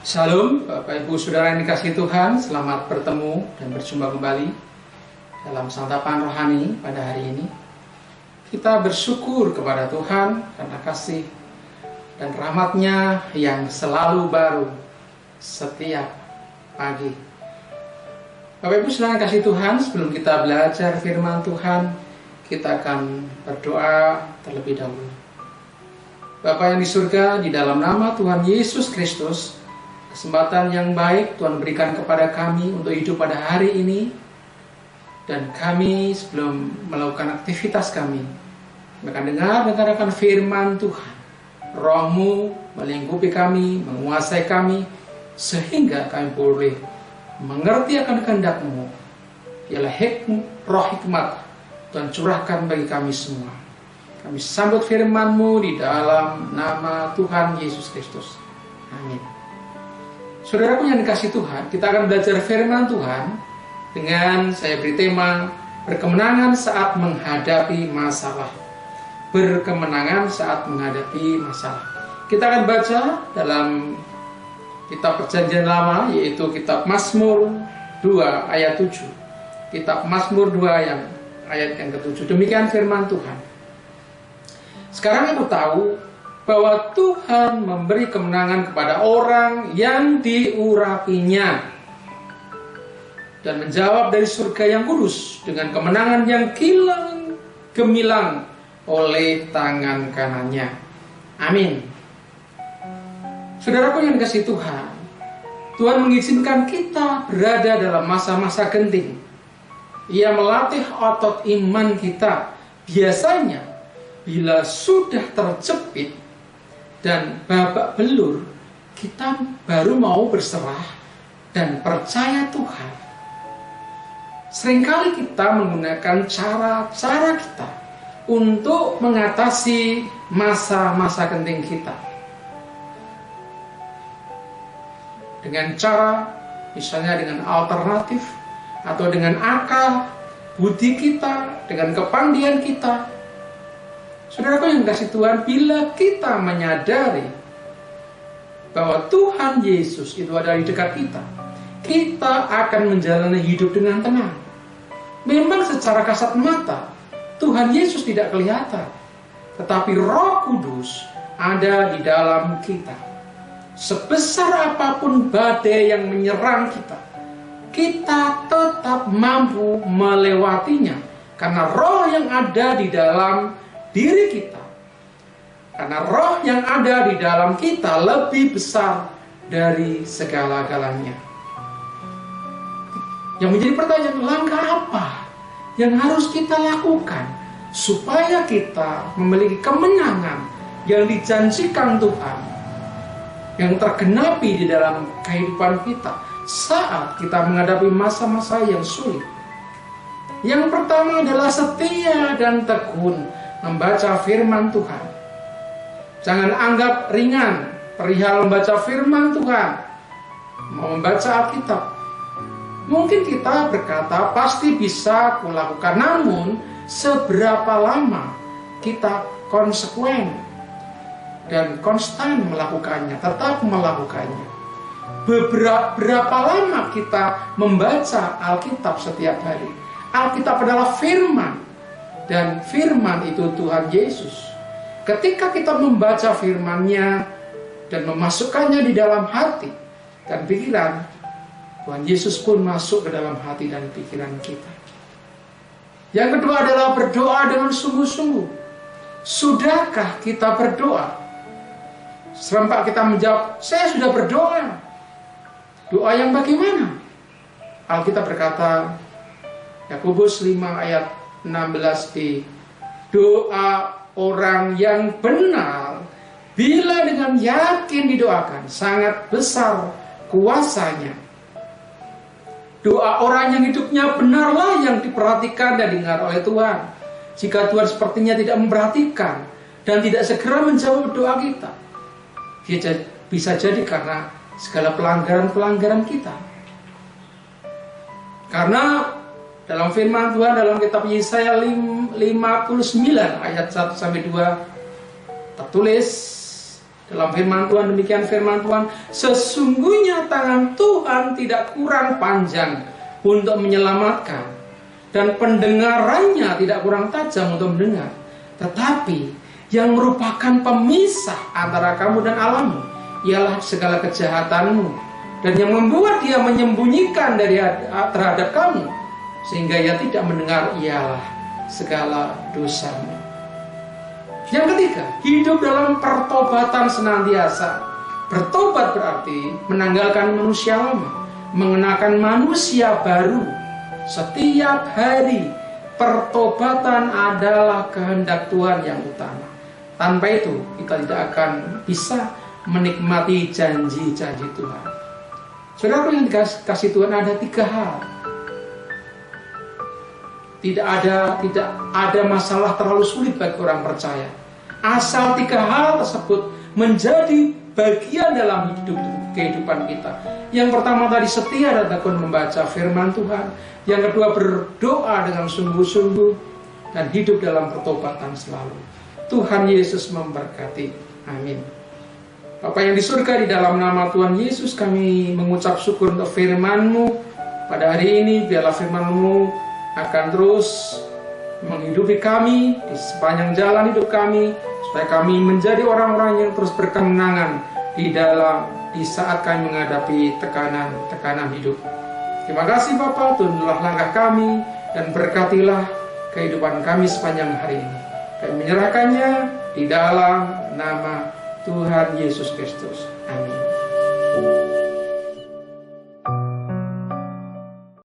Shalom, Bapak Ibu Saudara yang dikasihi Tuhan, selamat bertemu dan berjumpa kembali dalam santapan rohani pada hari ini. Kita bersyukur kepada Tuhan karena kasih dan rahmat-Nya yang selalu baru setiap pagi. Bapak Ibu Saudara yang dikasihi Tuhan, sebelum kita belajar firman Tuhan, kita akan berdoa terlebih dahulu. Bapa yang di surga, di dalam nama Tuhan Yesus Kristus, kesempatan yang baik Tuhan berikan kepada kami untuk hidup pada hari ini. Dan kami sebelum melakukan aktivitas kami akan dengarkan firman Tuhan. Roh-Mu melingkupi kami, menguasai kami, sehingga kami boleh mengerti akan kehendak-Mu. Ialah roh hikmat Tuhan curahkan bagi kami semua. Kami sambut firman-Mu di dalam nama Tuhan Yesus Kristus. Amin. Saudaraku yang dikasihi Tuhan, kita akan belajar firman Tuhan dengan saya beri tema berkemenangan saat menghadapi masalah. Berkemenangan saat menghadapi masalah. Kita akan baca dalam kitab Perjanjian Lama, yaitu kitab Mazmur 2 ayat 7. Kitab Mazmur 2 ayat yang ke-7. Demikian firman Tuhan. Sekarang aku tahu bahwa Tuhan memberi kemenangan kepada orang yang diurapinya dan menjawab dari surga yang kudus dengan kemenangan yang gemilang oleh tangan kanannya. Amin. Saudaraku yang dikasihi Tuhan, Tuhan mengizinkan kita berada dalam masa-masa genting. Ia melatih otot iman kita. Biasanya bila sudah terjepit dan babak belur, kita baru mau berserah dan percaya Tuhan. Seringkali kita menggunakan cara-cara kita untuk mengatasi masa-masa genting kita. Dengan cara, misalnya dengan alternatif, atau dengan akal, budi kita, dengan kepandaian kita. Saudaraku yang dikasihi Tuhan, bila kita menyadari bahwa Tuhan Yesus itu ada di dekat kita, kita akan menjalani hidup dengan tenang. Memang secara kasat mata Tuhan Yesus tidak kelihatan, tetapi Roh Kudus ada di dalam kita. Sebesar apapun badai yang menyerang kita, kita tetap mampu melewatinya karena Roh yang ada di dalam diri kita. Karena roh yang ada di dalam kita lebih besar dari segala-galanya. Yang menjadi pertanyaan, langkah apa yang harus kita lakukan supaya kita memiliki kemenangan yang dijanjikan Tuhan, yang tergenapi di dalam kehidupan kita saat kita menghadapi masa-masa yang sulit? Yang pertama adalah setia dan tekun membaca firman Tuhan. Jangan anggap ringan perihal membaca firman Tuhan, mau membaca Alkitab. Mungkin kita berkata pasti bisa kulakukan, namun seberapa lama kita konsekuen dan konstan melakukannya, tetap melakukannya? Berapa lama kita membaca Alkitab setiap hari? Alkitab adalah firman, dan firman itu Tuhan Yesus. Ketika kita membaca firman-Nya dan memasukkannya di dalam hati dan pikiran, Tuhan Yesus pun masuk ke dalam hati dan pikiran kita. Yang kedua adalah berdoa dengan sungguh-sungguh. Sudahkah kita berdoa? Serempak kita menjawab, saya sudah berdoa. Doa yang bagaimana? Alkitab berkata, Yakobus 5 ayat 16b, doa orang yang benar bila dengan yakin didoakan sangat besar kuasanya. Doa orang yang hidupnya benarlah yang diperhatikan dan didengar oleh Tuhan. Jika Tuhan sepertinya tidak memperhatikan dan tidak segera menjawab doa kita, dia bisa jadi karena segala pelanggaran-pelanggaran kita. Karena dalam firman Tuhan dalam kitab Yesaya 59 ayat 1-2 tertulis, Dalam firman Tuhan, demikian firman Tuhan, sesungguhnya tangan Tuhan tidak kurang panjang untuk menyelamatkan, dan pendengarannya tidak kurang tajam untuk mendengar. Tetapi yang merupakan pemisah antara kamu dan Allahmu ialah segala kejahatanmu, dan yang membuat dia menyembunyikan terhadap kamu, sehingga ia tidak mendengar ialah segala dosamu. Yang ketiga, hidup dalam pertobatan senantiasa. Bertobat berarti menanggalkan manusia lama, mengenakan manusia baru. Setiap hari, pertobatan adalah kehendak Tuhan yang utama. Tanpa itu, kita tidak akan bisa menikmati janji-janji Tuhan. Saudara yang dikasih Tuhan, ada 3 hal. Tidak ada masalah terlalu sulit bagi orang percaya, asal 3 hal tersebut menjadi bagian dalam kehidupan kita. Yang pertama tadi, setia dan tekun membaca firman Tuhan. Yang kedua, berdoa dengan sungguh-sungguh, dan hidup dalam pertobatan selalu. Tuhan Yesus memberkati. Amin. Bapa yang di surga, di dalam nama Tuhan Yesus kami mengucap syukur untuk firman-Mu pada hari ini. Biarlah firman-Mu akan terus menghidupi kami di sepanjang jalan hidup kami, supaya kami menjadi orang-orang yang terus berkemenangan di saat kami menghadapi tekanan hidup. Terima kasih Bapa, tunjuklah langkah kami dan berkatilah kehidupan kami sepanjang hari ini. Kami menyerahkannya di dalam nama Tuhan Yesus Kristus. Amin.